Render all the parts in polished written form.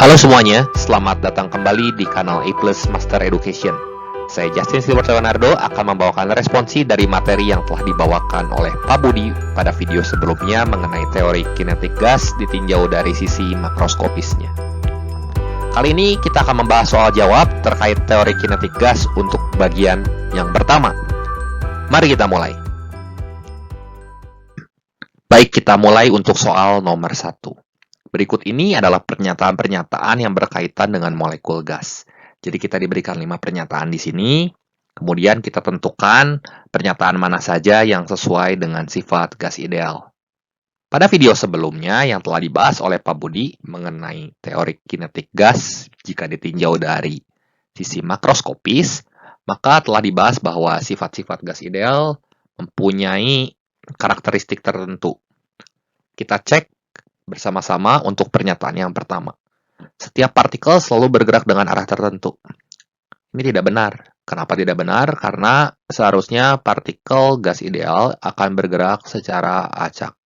Halo semuanya, selamat datang kembali di kanal A+ Master Education. Saya Justin Silver Leonardo akan membawakan responsi dari materi yang telah dibawakan oleh Pak Budi pada video sebelumnya mengenai teori kinetik gas ditinjau dari sisi makroskopisnya. Kali ini kita akan membahas soal jawab terkait teori kinetik gas untuk bagian yang pertama. Mari kita mulai. Baik, kita mulai untuk soal nomor 1. Berikut ini adalah pernyataan-pernyataan yang berkaitan dengan molekul gas. Jadi kita diberikan 5 pernyataan di sini, kemudian kita tentukan pernyataan mana saja yang sesuai dengan sifat gas ideal. Pada video sebelumnya yang telah dibahas oleh Pak Budi mengenai teori kinetik gas jika ditinjau dari sisi makroskopis, maka telah dibahas bahwa sifat-sifat gas ideal mempunyai karakteristik tertentu. Kita cek bersama-sama untuk pernyataan yang pertama. Setiap partikel selalu bergerak dengan arah tertentu. Ini tidak benar. Kenapa tidak benar? Karena seharusnya partikel gas ideal akan bergerak secara acak.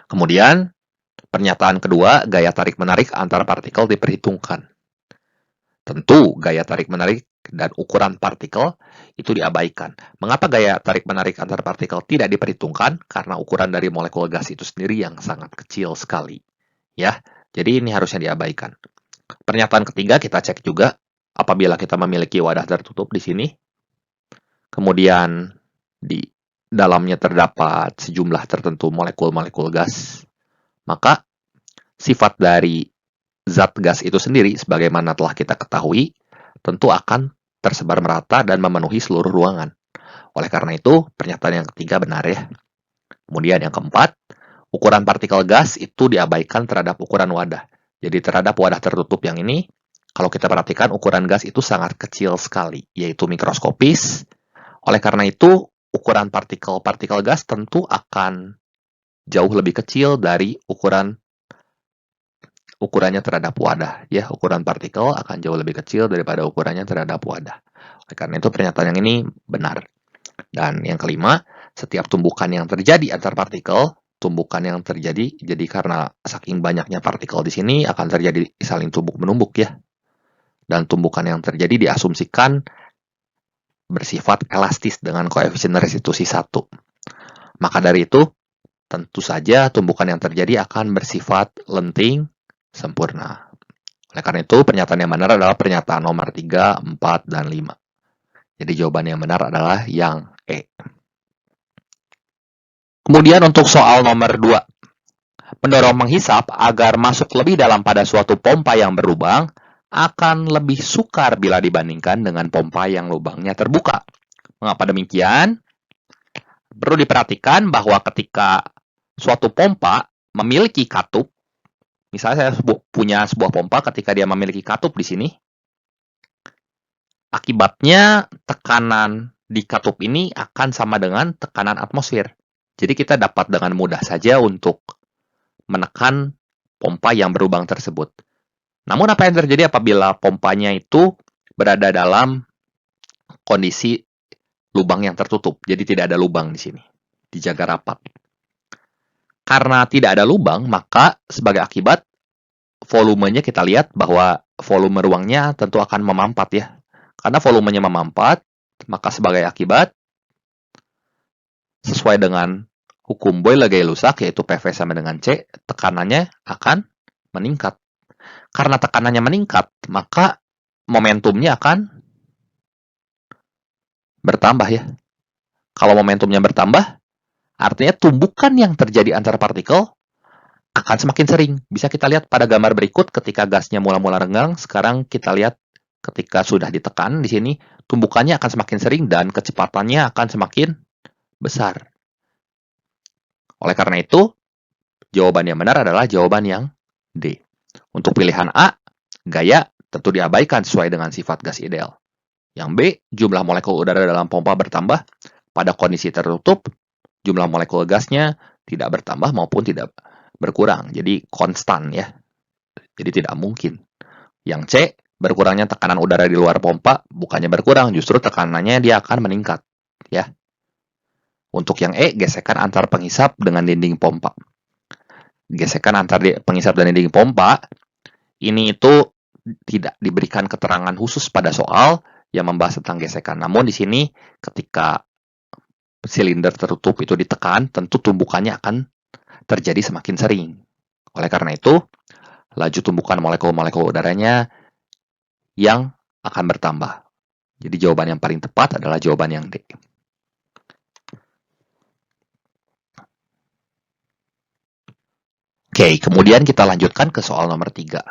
Kemudian, pernyataan kedua, gaya tarik-menarik antar partikel diperhitungkan. Tentu, gaya tarik-menarik dan ukuran partikel itu diabaikan. Mengapa gaya tarik-menarik antar partikel tidak diperhitungkan? Karena ukuran dari molekul gas itu sendiri yang sangat kecil sekali. Ya, jadi ini harusnya diabaikan. Pernyataan ketiga kita cek juga apabila kita memiliki wadah tertutup di sini. Kemudian di dalamnya terdapat sejumlah tertentu molekul-molekul gas. Maka sifat dari zat gas itu sendiri sebagaimana telah kita ketahui tentu akan tersebar merata dan memenuhi seluruh ruangan. Oleh karena itu, pernyataan yang ketiga benar ya. Kemudian yang keempat, ukuran partikel gas itu diabaikan terhadap ukuran wadah. Jadi terhadap wadah tertutup yang ini, kalau kita perhatikan ukuran gas itu sangat kecil sekali, yaitu mikroskopis. Oleh karena itu, ukuran partikel gas tentu akan jauh lebih kecil dari ukurannya terhadap wadah. Ya, ukuran partikel akan jauh lebih kecil daripada ukurannya terhadap wadah. Oleh karena itu, pernyataan yang ini benar. Dan yang kelima, setiap tumbukan yang terjadi antar partikel, jadi karena saking banyaknya partikel di sini akan terjadi saling tumbuk-menumbuk ya. Dan tumbukan yang terjadi diasumsikan bersifat elastis dengan koefisien restitusi 1. Maka dari itu, tentu saja tumbukan yang terjadi akan bersifat lenting sempurna. Oleh karena itu, pernyataan yang benar adalah pernyataan nomor 3, 4, dan 5. Jadi jawaban yang benar adalah yang E. Kemudian untuk soal nomor 2. Pendorong menghisap agar masuk lebih dalam pada suatu pompa yang berlubang akan lebih sukar bila dibandingkan dengan pompa yang lubangnya terbuka. Mengapa demikian? Perlu diperhatikan bahwa ketika suatu pompa memiliki katup, misalnya saya punya sebuah pompa ketika dia memiliki katup di sini, akibatnya tekanan di katup ini akan sama dengan tekanan atmosfer. Jadi kita dapat dengan mudah saja untuk menekan pompa yang berlubang tersebut. Namun apa yang terjadi apabila pompanya itu berada dalam kondisi lubang yang tertutup? Jadi tidak ada lubang di sini, dijaga rapat. Karena tidak ada lubang, maka sebagai akibat volumenya kita lihat bahwa volume ruangnya tentu akan memampat ya. Karena volumenya memampat, maka sebagai akibat sesuai dengan hukum Boyle-Gay-Lussac yaitu PV sama dengan C, tekanannya akan meningkat. Karena tekanannya meningkat, maka momentumnya akan bertambah ya. Kalau momentumnya bertambah, artinya tumbukan yang terjadi antar partikel akan semakin sering. Bisa kita lihat pada gambar berikut ketika gasnya mula-mula renggang, sekarang kita lihat ketika sudah ditekan di sini, tumbukannya akan semakin sering dan kecepatannya akan semakin besar. Oleh karena itu, jawaban yang benar adalah jawaban yang D. Untuk pilihan A, gaya tentu diabaikan sesuai dengan sifat gas ideal. Yang B, jumlah molekul udara dalam pompa bertambah. Pada kondisi tertutup, jumlah molekul gasnya tidak bertambah maupun tidak berkurang. Jadi konstan ya. Jadi tidak mungkin. Yang C, berkurangnya tekanan udara di luar pompa bukannya berkurang, justru tekanannya dia akan meningkat. Ya. Untuk yang E, gesekan antar penghisap dengan dinding pompa. gesekan antar pengisap dan dinding pompa, ini itu tidak diberikan keterangan khusus pada soal yang membahas tentang gesekan. Namun di sini ketika silinder tertutup itu ditekan, tentu tumbukannya akan terjadi semakin sering. Oleh karena itu, laju tumbukan molekul-molekul udaranya yang akan bertambah. Jadi jawaban yang paling tepat adalah jawaban yang D. Oke, kemudian kita lanjutkan ke soal nomor 3.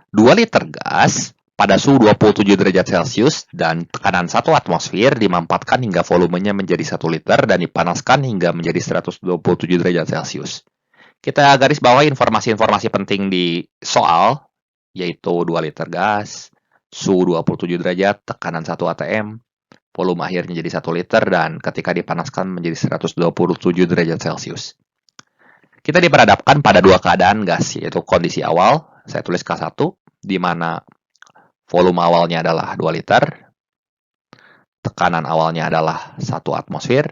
2 liter gas pada suhu 27 derajat Celcius dan tekanan 1 atmosfer dimampatkan hingga volumenya menjadi 1 liter dan dipanaskan hingga menjadi 127 derajat Celcius. Kita garis bawahi informasi-informasi penting di soal, yaitu 2 liter gas, suhu 27 derajat, tekanan 1 atm, volume akhirnya jadi 1 liter, dan ketika dipanaskan menjadi 127 derajat Celcius. Kita diperhadapkan pada dua keadaan gas, yaitu kondisi awal, saya tulis K1, di mana volume awalnya adalah 2 liter, tekanan awalnya adalah 1 atmosfer,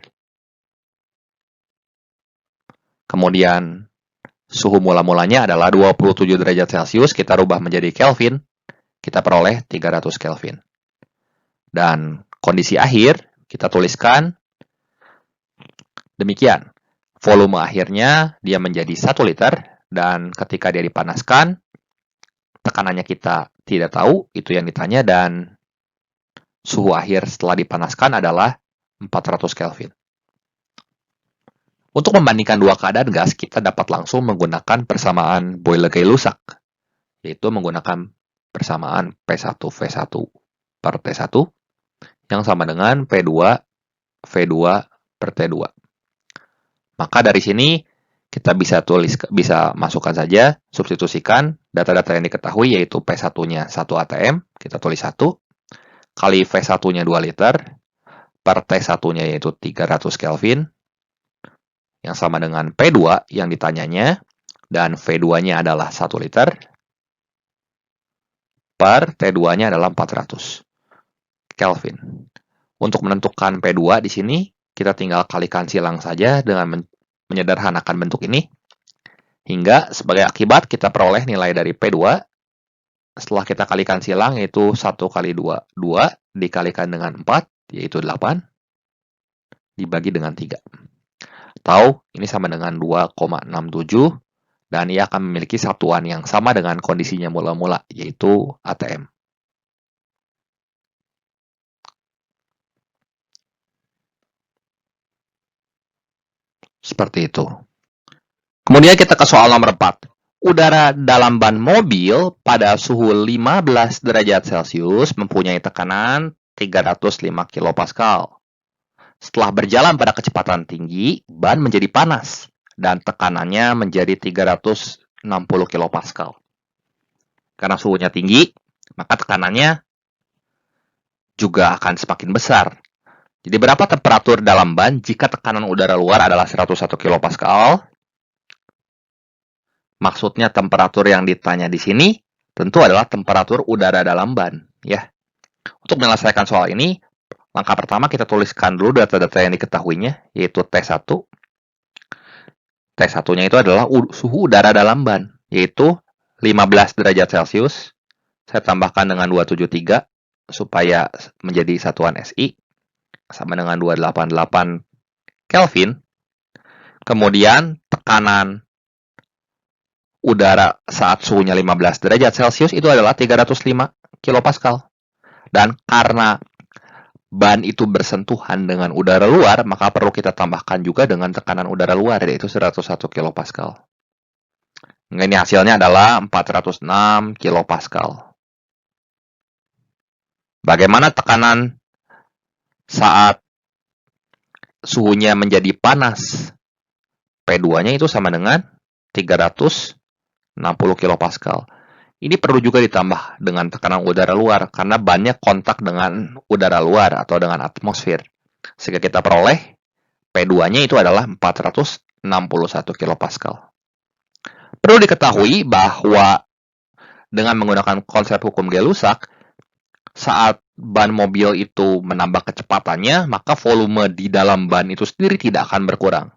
kemudian suhu mula-mulanya adalah 27 derajat Celcius, kita rubah menjadi Kelvin, kita peroleh 300 Kelvin. Dan kondisi akhir, kita tuliskan demikian. Volume akhirnya dia menjadi 1 liter, dan ketika dia dipanaskan, tekanannya kita tidak tahu, itu yang ditanya, dan suhu akhir setelah dipanaskan adalah 400 Kelvin. Untuk membandingkan dua keadaan gas, kita dapat langsung menggunakan persamaan Boyle-Gay-Lussac, yaitu menggunakan persamaan P1V1 per T1, yang sama dengan P2 V2 per T2. Maka dari sini kita bisa masukkan saja, substitusikan data-data yang diketahui, yaitu P1-nya 1 atm, kita tulis 1, kali V1-nya 2 liter, per T1-nya yaitu 300 Kelvin, yang sama dengan P2 yang ditanyanya, dan V2-nya adalah 1 liter, per T2-nya adalah 400 Kelvin. Untuk menentukan P2 di sini, kita tinggal kalikan silang saja dengan menyederhanakan bentuk ini, hingga sebagai akibat kita peroleh nilai dari P2, setelah kita kalikan silang, yaitu 1 kali 2, 2 dikalikan dengan 4, yaitu 8, dibagi dengan 3. Atau ini sama dengan 2,67, dan ia akan memiliki satuan yang sama dengan kondisinya mula-mula, yaitu atm. Seperti itu. Kemudian kita ke soal nomor 4. Udara dalam ban mobil pada suhu 15 derajat Celcius mempunyai tekanan 305 kPa. Setelah berjalan pada kecepatan tinggi, ban menjadi panas dan tekanannya menjadi 360 kPa. Karena suhunya tinggi, maka tekanannya juga akan semakin besar. Jadi berapa temperatur dalam ban jika tekanan udara luar adalah 101 kPa? Maksudnya temperatur yang ditanya di sini tentu adalah temperatur udara dalam ban, ya. Untuk menyelesaikan soal ini, langkah pertama kita tuliskan dulu data-data yang diketahuinya, yaitu T1. T1-nya itu adalah suhu udara dalam ban, yaitu 15 derajat Celcius. Saya tambahkan dengan 273 supaya menjadi satuan SI. Sama dengan 288 Kelvin. Kemudian tekanan udara saat suhunya 15 derajat Celcius itu adalah 305 kPa. Dan karena ban itu bersentuhan dengan udara luar, maka perlu kita tambahkan juga dengan tekanan udara luar, yaitu 101 kPa. Ini hasilnya adalah 406 kPa. Bagaimana tekanan saat suhunya menjadi panas? P2-nya itu sama dengan 360 kPa. Ini perlu juga ditambah dengan tekanan udara luar, karena bannya kontak dengan udara luar atau dengan atmosfer. Sehingga kita peroleh P2-nya itu adalah 461 kPa. Perlu diketahui bahwa dengan menggunakan konsep hukum Gay-Lussac, saat ban mobil itu menambah kecepatannya, maka volume di dalam ban itu sendiri tidak akan berkurang.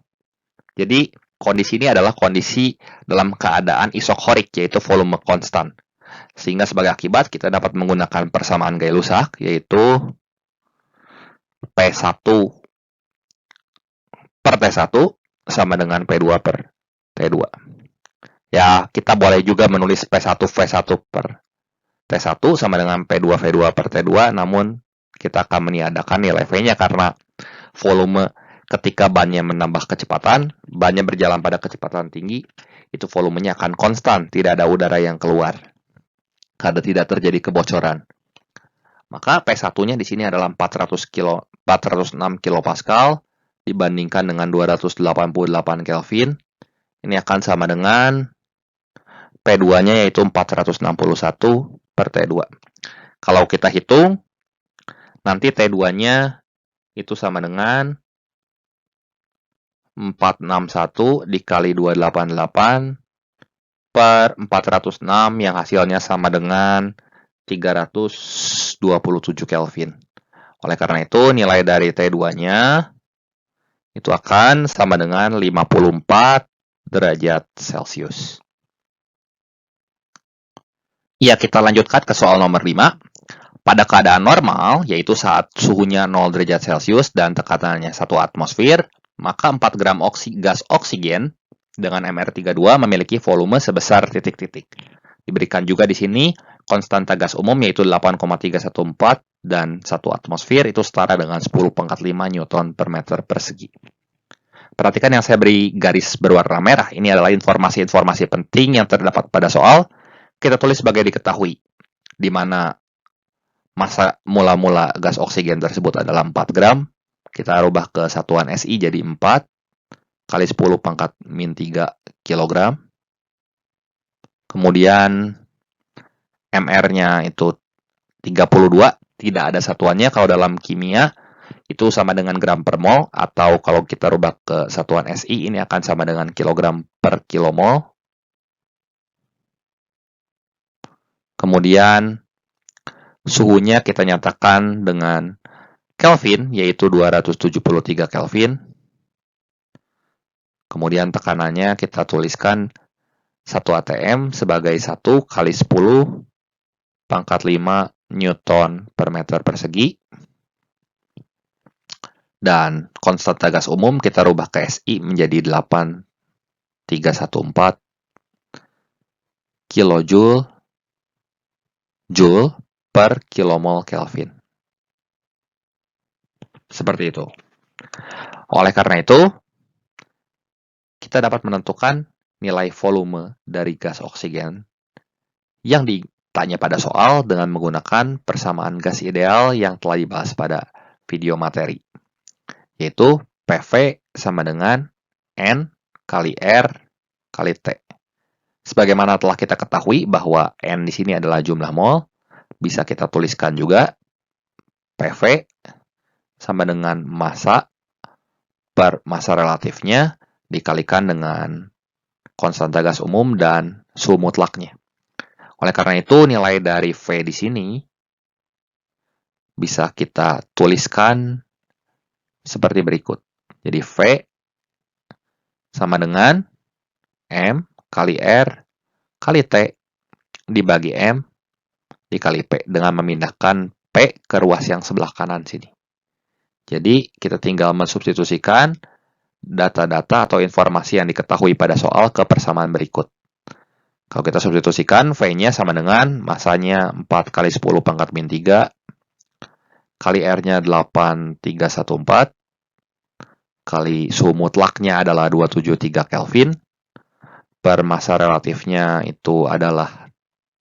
Jadi, kondisi ini adalah kondisi dalam keadaan isokorik, yaitu volume konstan. Sehingga sebagai akibat kita dapat menggunakan persamaan Gay-Lussac, yaitu P1 per T1 sama dengan P2 per T2. Ya, kita boleh juga menulis P1 V1 per T1 sama dengan P2 V2 per T2, namun kita akan meniadakan nilai V-nya karena volume ketika bannya menambah kecepatan, bannya berjalan pada kecepatan tinggi, itu volumenya akan konstan, tidak ada udara yang keluar. Karena tidak terjadi kebocoran. Maka P1-nya di sini adalah 406 kilopascal dibandingkan dengan 288 Kelvin. Ini akan sama dengan P2-nya yaitu 461 per T2. Kalau kita hitung, nanti T2-nya itu sama dengan 461 dikali 288 per 406 yang hasilnya sama dengan 327 Kelvin. Oleh karena itu, nilai dari T2-nya itu akan sama dengan 54 derajat Celcius. Ya, kita lanjutkan ke soal nomor 5. Pada keadaan normal, yaitu saat suhunya 0 derajat Celcius dan tekanannya 1 atmosfer, maka 4 gram gas oksigen dengan MR32 memiliki volume sebesar titik-titik. Diberikan juga di sini konstanta gas umum yaitu 8,314 dan 1 atmosfer itu setara dengan 10⁵ Newton per meter persegi. Perhatikan yang saya beri garis berwarna merah. Ini adalah informasi-informasi penting yang terdapat pada soal. Kita tulis sebagai diketahui, di mana massa mula-mula gas oksigen tersebut adalah 4 gram. Kita rubah ke satuan SI jadi 4 kali 10⁻³ kilogram. Kemudian MR-nya itu 32, tidak ada satuannya. Kalau dalam kimia itu sama dengan gram per mol, atau kalau kita rubah ke satuan SI ini akan sama dengan kilogram per kilomol. Kemudian suhunya kita nyatakan dengan Kelvin, yaitu 273 Kelvin. Kemudian tekanannya kita tuliskan 1 atm sebagai 1 kali 10⁵ Newton per meter persegi. Dan konstanta gas umum kita rubah ke SI menjadi 8,314 kilojoule per kilomol Kelvin. Seperti itu. Oleh karena itu, kita dapat menentukan nilai volume dari gas oksigen yang ditanya pada soal dengan menggunakan persamaan gas ideal yang telah dibahas pada video materi, yaitu PV sama dengan N kali R kali T. Sebagaimana telah kita ketahui bahwa N di sini adalah jumlah mol, bisa kita tuliskan juga PV sama dengan massa per massa relatifnya dikalikan dengan konstanta gas umum dan suhu mutlaknya. Oleh karena itu, nilai dari V di sini bisa kita tuliskan seperti berikut. Jadi V sama dengan M kali R kali T dibagi M dikali P dengan memindahkan P ke ruas yang sebelah kanan sini. Jadi, kita tinggal mensubstitusikan data-data atau informasi yang diketahui pada soal ke persamaan berikut. Kalau kita substitusikan, V-nya sama dengan massanya 4 kali 10⁻³ kali R-nya 8,314 kali suhu mutlaknya adalah 273 Kelvin per massa relatifnya itu adalah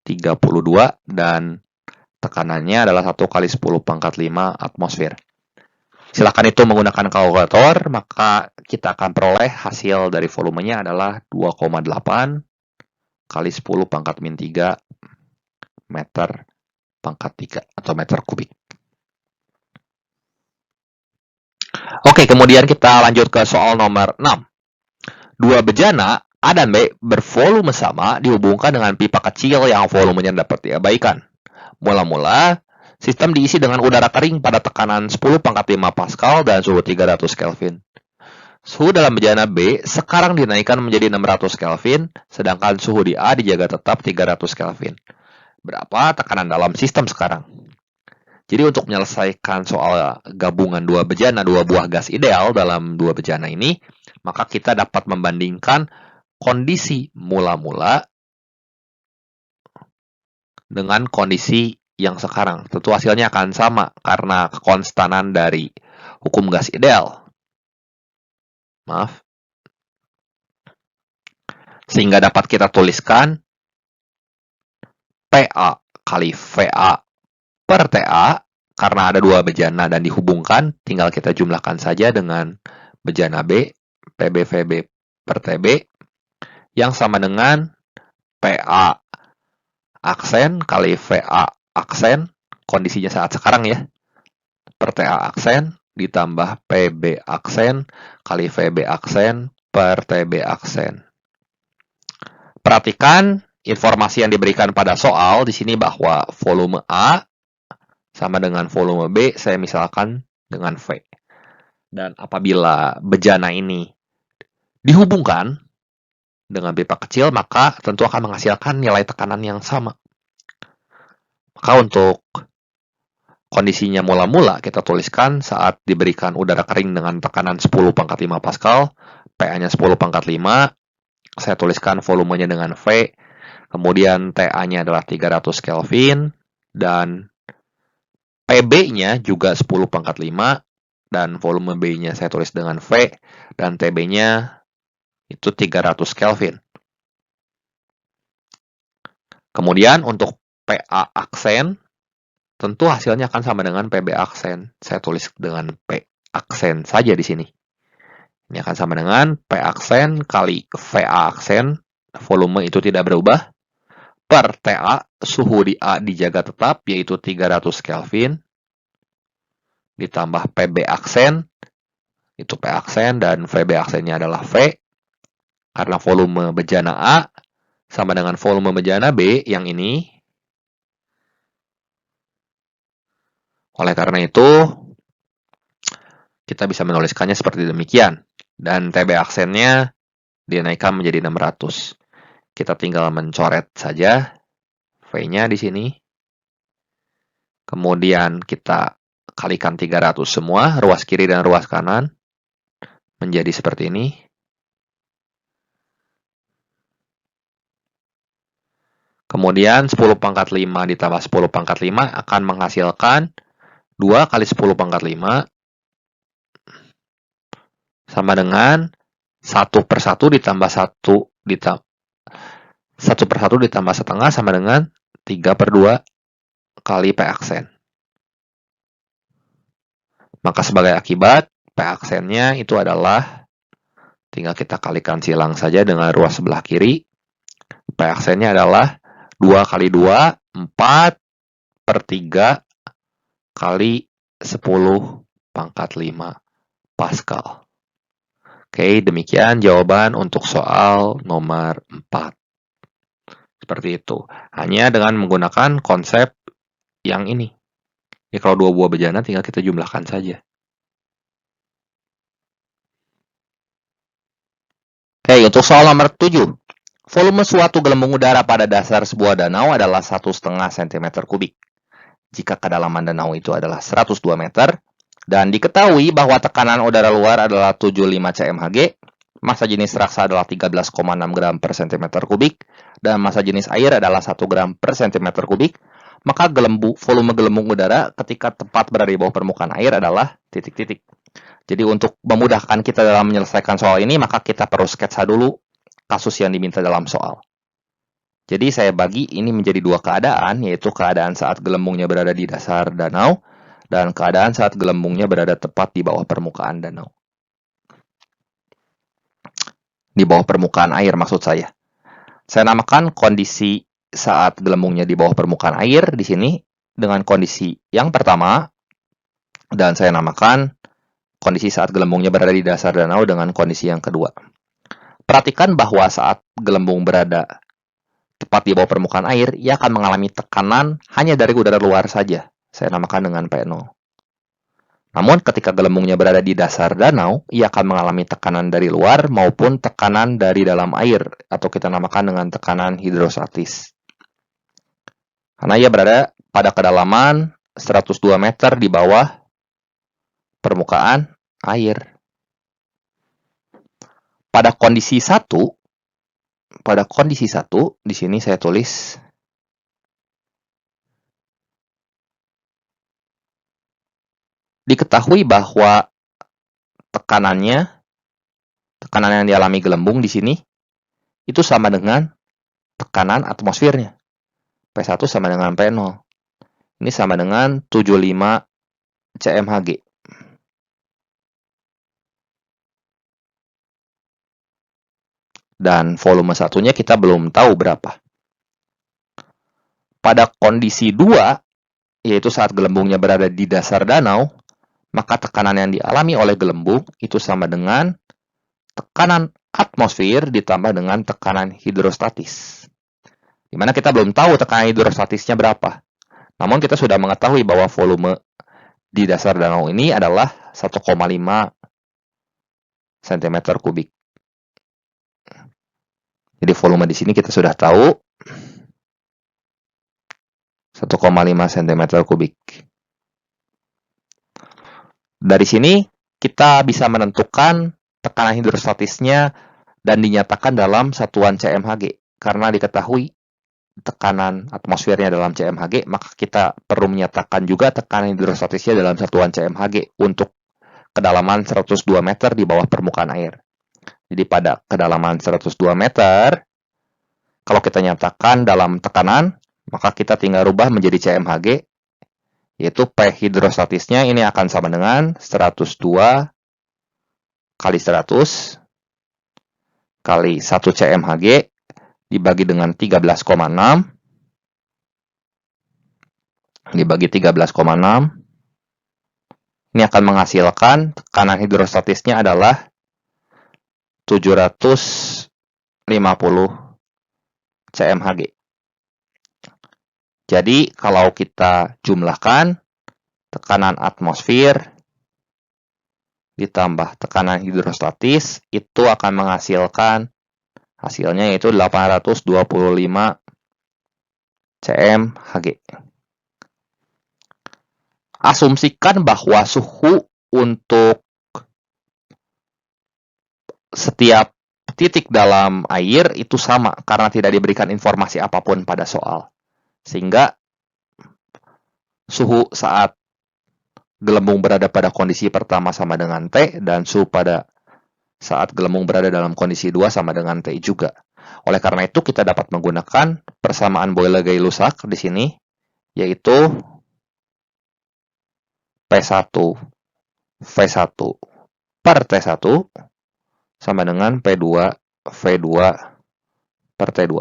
32 dan tekanannya adalah 1 kali 10⁵ atmosfer. Silakan itu menggunakan kalkulator, maka kita akan peroleh hasil dari volumenya adalah 2,8 kali 10⁻³ meter pangkat 3 atau meter kubik. Oke, kemudian kita lanjut ke soal nomor 6. Dua bejana A dan B bervolume sama dihubungkan dengan pipa kecil yang volumenya dapat diabaikan. Mula-mula, sistem diisi dengan udara kering pada tekanan 10⁵ Pascal dan suhu 300 Kelvin. Suhu dalam bejana B sekarang dinaikkan menjadi 600 Kelvin, sedangkan suhu di A dijaga tetap 300 Kelvin. Berapa tekanan dalam sistem sekarang? Jadi untuk menyelesaikan soal gabungan dua bejana, dua buah gas ideal dalam dua bejana ini, maka kita dapat membandingkan kondisi mula-mula dengan kondisi yang sekarang. Tentu hasilnya akan sama karena kekonstanan dari hukum gas ideal. Maaf. Sehingga dapat kita tuliskan PA kali VA per TA, karena ada dua bejana dan dihubungkan, tinggal kita jumlahkan saja dengan bejana B, PB/VB per TB, yang sama dengan PA aksen kali VA aksen, kondisinya saat sekarang ya, per TA aksen, ditambah PB aksen kali VB aksen per TB aksen. Perhatikan informasi yang diberikan pada soal di sini bahwa volume A sama dengan volume B, saya misalkan dengan V. Dan apabila bejana ini dihubungkan dengan pipa kecil, maka tentu akan menghasilkan nilai tekanan yang sama. Maka untuk kondisinya mula-mula, kita tuliskan saat diberikan udara kering dengan tekanan 10 pangkat 5 Pascal, PA-nya 10 pangkat 5, saya tuliskan volumenya dengan V, kemudian TA-nya adalah 300 Kelvin, dan PB-nya juga 10 pangkat 5, dan volume B-nya saya tulis dengan V, dan TB-nya itu 300 Kelvin. Kemudian untuk PA aksen, tentu hasilnya akan sama dengan PB aksen. Saya tulis dengan P aksen saja di sini. Ini akan sama dengan P aksen kali VA aksen, volume itu tidak berubah, per TA, suhu di A dijaga tetap, yaitu 300 Kelvin, ditambah PB aksen, itu P aksen, dan VB aksennya adalah V, karena volume bejana A sama dengan volume bejana B yang ini. Oleh karena itu, kita bisa menuliskannya seperti demikian. Dan TB aksennya dinaikkan menjadi 600. Kita tinggal mencoret saja V-nya di sini. Kemudian kita kalikan 300 semua, ruas kiri dan ruas kanan, menjadi seperti ini. Kemudian 10 pangkat 5 ditambah 10 pangkat 5 akan menghasilkan 2 kali 10 pangkat 5 sama dengan 1 per 1 ditambah 1 per 1 ditambah setengah sama dengan 3 per 2 kali P aksen. Maka sebagai akibat, P aksennya itu adalah, tinggal kita kalikan silang saja dengan ruas sebelah kiri. P aksennya adalah 2 kali 2, 4 per 3 kali 10 pangkat 5 Pascal. Oke, demikian jawaban untuk soal nomor 4. Seperti itu. Hanya dengan menggunakan konsep yang ini. Ya, kalau dua buah bejana tinggal kita jumlahkan saja. Oke, untuk soal nomor 7. Volume suatu gelembung udara pada dasar sebuah danau adalah 1,5 cm kubik. Jika kedalaman danau itu adalah 102 meter, dan diketahui bahwa tekanan udara luar adalah 75 cmHg, massa jenis raksa adalah 13,6 gram per cm kubik, dan massa jenis air adalah 1 gram per cm kubik, maka volume gelembung udara ketika tepat berada di bawah permukaan air adalah titik-titik. Jadi untuk memudahkan kita dalam menyelesaikan soal ini, maka kita perlu sketsa dulu kasus yang diminta dalam soal. Jadi saya bagi ini menjadi dua keadaan, yaitu keadaan saat gelembungnya berada di dasar danau, dan keadaan saat gelembungnya berada tepat di bawah permukaan danau. Di bawah permukaan air maksud saya. Saya namakan kondisi saat gelembungnya di bawah permukaan air di sini dengan kondisi yang pertama, dan saya namakan kondisi saat gelembungnya berada di dasar danau dengan kondisi yang kedua. Perhatikan bahwa saat gelembung berada tepat di bawah permukaan air, ia akan mengalami tekanan hanya dari udara luar saja. Saya namakan dengan P0. Namun ketika gelembungnya berada di dasar danau, ia akan mengalami tekanan dari luar maupun tekanan dari dalam air, atau kita namakan dengan tekanan hidrostatis. Karena ia berada pada kedalaman 102 meter di bawah permukaan air. Pada kondisi 1, di sini saya tulis diketahui bahwa tekanan yang dialami gelembung di sini itu sama dengan tekanan atmosfernya. P1 sama dengan P0. Ini sama dengan 75 cmHg. Dan volume satunya kita belum tahu berapa. Pada kondisi 2, yaitu saat gelembungnya berada di dasar danau, maka tekanan yang dialami oleh gelembung itu sama dengan tekanan atmosfer ditambah dengan tekanan hidrostatis. Di mana kita belum tahu tekanan hidrostatisnya berapa. Namun kita sudah mengetahui bahwa volume di dasar danau ini adalah 1,5 cm3. Jadi volume di sini kita sudah tahu 1,5 cm3. Dari sini kita bisa menentukan tekanan hidrostatisnya dan dinyatakan dalam satuan cmHg. Karena diketahui tekanan atmosfernya dalam cmHg, maka kita perlu menyatakan juga tekanan hidrostatisnya dalam satuan cmHg untuk kedalaman 102 meter di bawah permukaan air. Jadi pada kedalaman 102 meter, kalau kita nyatakan dalam tekanan, maka kita tinggal rubah menjadi cmHg, yaitu P hidrostatisnya ini akan sama dengan 102 kali 100 kali 1 cmHg dibagi dengan 13,6 dibagi 13,6. Ini akan menghasilkan tekanan hidrostatisnya adalah 750 cmHg. Jadi kalau kita jumlahkan tekanan atmosfer ditambah tekanan hidrostatis, itu akan menghasilkan hasilnya yaitu 825 cmHg. Asumsikan bahwa suhu untuk setiap titik dalam air itu sama karena tidak diberikan informasi apapun pada soal. Sehingga suhu saat gelembung berada pada kondisi pertama sama dengan T, dan suhu pada saat gelembung berada dalam kondisi 2 sama dengan T juga. Oleh karena itu, kita dapat menggunakan persamaan Boyle-Gay-Lussac di sini, yaitu P1 V1 per T1 sama dengan P2 V2 per T2.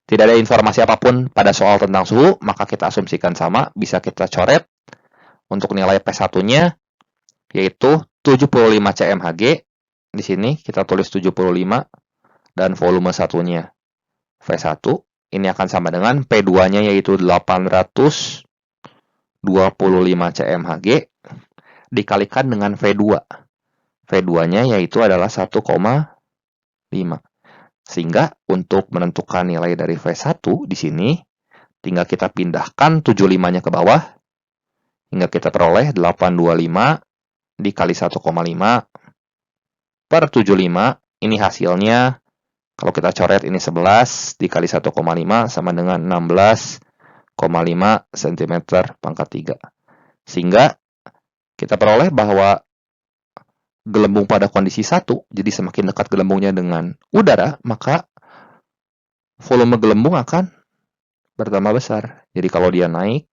Tidak ada informasi apapun pada soal tentang suhu, maka kita asumsikan sama, bisa kita coret untuk nilai P1-nya, yaitu 75 cmHg. Di sini kita tulis 75, dan volume satunya V1. Ini akan sama dengan P2-nya, yaitu 825 cmHg, dikalikan dengan V2. V2-nya yaitu adalah 1,5. Sehingga untuk menentukan nilai dari V1 di sini, tinggal kita pindahkan 75-nya ke bawah, hingga kita peroleh 825 dikali 1,5 per 75. Ini hasilnya, kalau kita coret ini 11 dikali 1,5 sama dengan 16,5 cm/3. Sehingga kita peroleh bahwa gelembung pada kondisi 1, jadi semakin dekat gelembungnya dengan udara, maka volume gelembung akan bertambah besar. Jadi kalau dia naik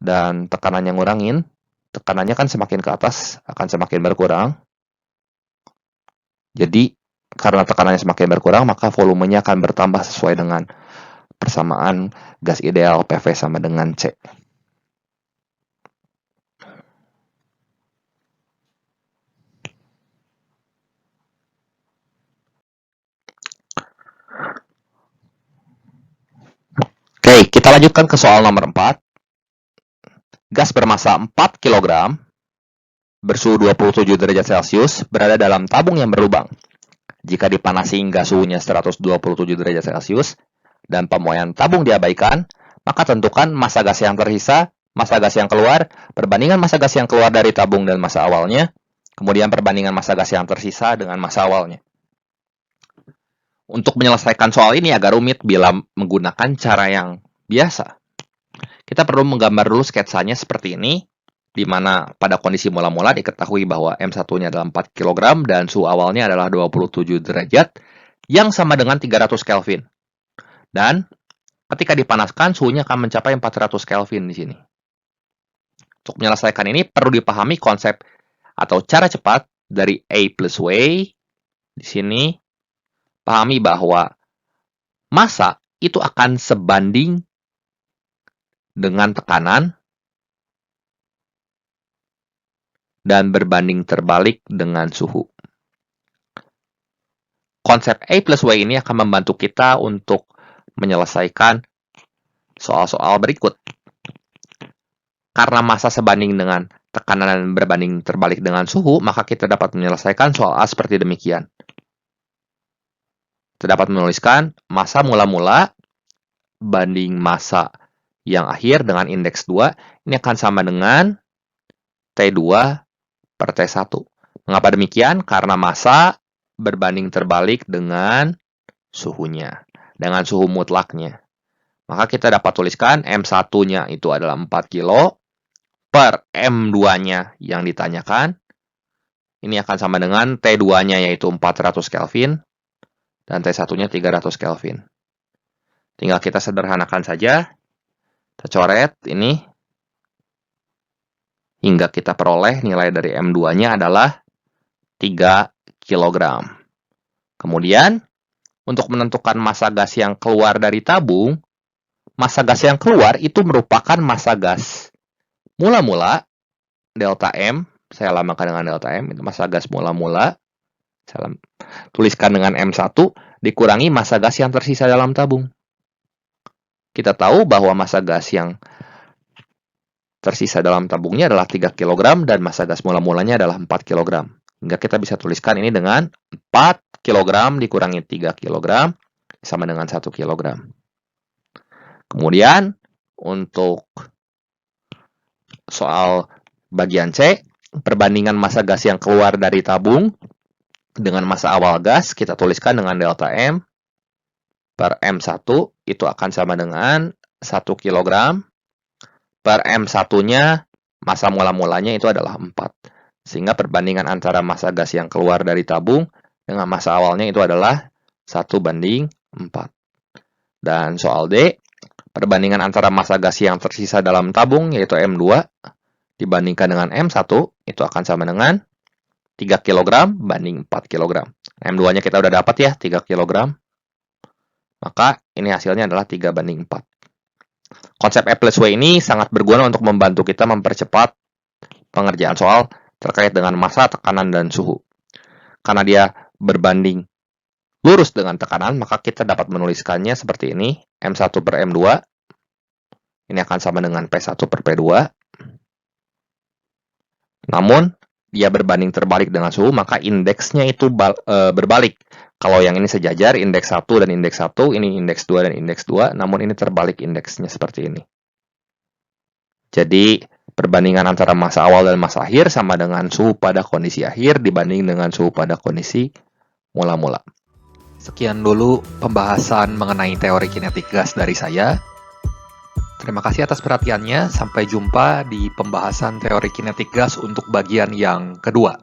dan tekanannya ngurangin, tekanannya kan semakin ke atas akan semakin berkurang. Jadi karena tekanannya semakin berkurang, maka volumenya akan bertambah sesuai dengan persamaan gas ideal PV sama dengan C. Oke, kita lanjutkan ke soal nomor 4. Gas bermassa 4 kg bersuhu 27 derajat Celcius berada dalam tabung yang berlubang. Jika dipanasi hingga suhunya 127 derajat Celcius dan pemuaian tabung diabaikan, maka tentukan massa gas yang tersisa, massa gas yang keluar, perbandingan massa gas yang keluar dari tabung dan massa awalnya, kemudian perbandingan massa gas yang tersisa dengan massa awalnya. Untuk menyelesaikan soal ini agak rumit bila menggunakan cara yang biasa. Kita perlu menggambar dulu sketsanya seperti ini, di mana pada kondisi mula-mula diketahui bahwa M1-nya adalah 4 kg dan suhu awalnya adalah 27 derajat yang sama dengan 300 Kelvin. Dan ketika dipanaskan, suhunya akan mencapai 400 Kelvin di sini. Untuk menyelesaikan ini perlu dipahami konsep atau cara cepat dari A plus W. Di sini pahami bahwa massa itu akan sebanding dengan tekanan dan berbanding terbalik dengan suhu. Konsep A plus W ini akan membantu kita untuk menyelesaikan soal-soal berikut. Karena massa sebanding dengan tekanan dan berbanding terbalik dengan suhu, maka kita dapat menyelesaikan soal A seperti demikian. Kita dapat menuliskan massa mula-mula banding massa yang akhir dengan indeks 2. Ini akan sama dengan T2 per T1. Mengapa demikian? Karena massa berbanding terbalik dengan suhunya, dengan suhu mutlaknya. Maka kita dapat tuliskan M1-nya itu adalah 4 kilo per M2-nya yang ditanyakan. Ini akan sama dengan T2-nya yaitu 400 Kelvin dan T1-nya 300 Kelvin. Tinggal kita sederhanakan saja. Kita coret ini hingga kita peroleh nilai dari M2-nya adalah 3 kg. Kemudian, untuk menentukan massa gas yang keluar dari tabung, massa gas yang keluar itu merupakan massa gas mula-mula, delta M, saya lamakan dengan delta M, itu massa gas mula-mula, saya tuliskan dengan M1, dikurangi massa gas yang tersisa dalam tabung. Kita tahu bahwa massa gas yang tersisa dalam tabungnya adalah 3 kg dan massa gas mula-mulanya adalah 4 kg. Hingga kita bisa tuliskan ini dengan 4 kg dikurangi 3 kg sama dengan 1 kg. Kemudian, untuk soal bagian C, perbandingan massa gas yang keluar dari tabung dengan massa awal gas, kita tuliskan dengan delta M per M1, itu akan sama dengan 1 kg per M1-nya, massa mula-mulanya itu adalah 4. Sehingga perbandingan antara massa gas yang keluar dari tabung dengan massa awalnya itu adalah 1:4. Dan soal D, perbandingan antara massa gas yang tersisa dalam tabung yaitu M2 dibandingkan dengan M1 itu akan sama dengan 3 kg banding 4 kg. M2-nya kita udah dapat ya, 3 kg. Maka ini hasilnya adalah 3:4. Konsep A plus W ini sangat berguna untuk membantu kita mempercepat pengerjaan soal terkait dengan massa, tekanan, dan suhu. Karena dia berbanding lurus dengan tekanan, maka kita dapat menuliskannya seperti ini. M1 per M2. Ini akan sama dengan P1 per P2. Namun, dia berbanding terbalik dengan suhu, maka indeksnya itu berbalik. Kalau yang ini sejajar, indeks 1 dan indeks 1, ini indeks 2 dan indeks 2, namun ini terbalik indeksnya seperti ini. Jadi, perbandingan antara massa awal dan massa akhir sama dengan suhu pada kondisi akhir dibanding dengan suhu pada kondisi mula-mula. Sekian dulu pembahasan mengenai teori kinetik gas dari saya. Terima kasih atas perhatiannya. Sampai jumpa di pembahasan teori kinetik gas untuk bagian yang kedua.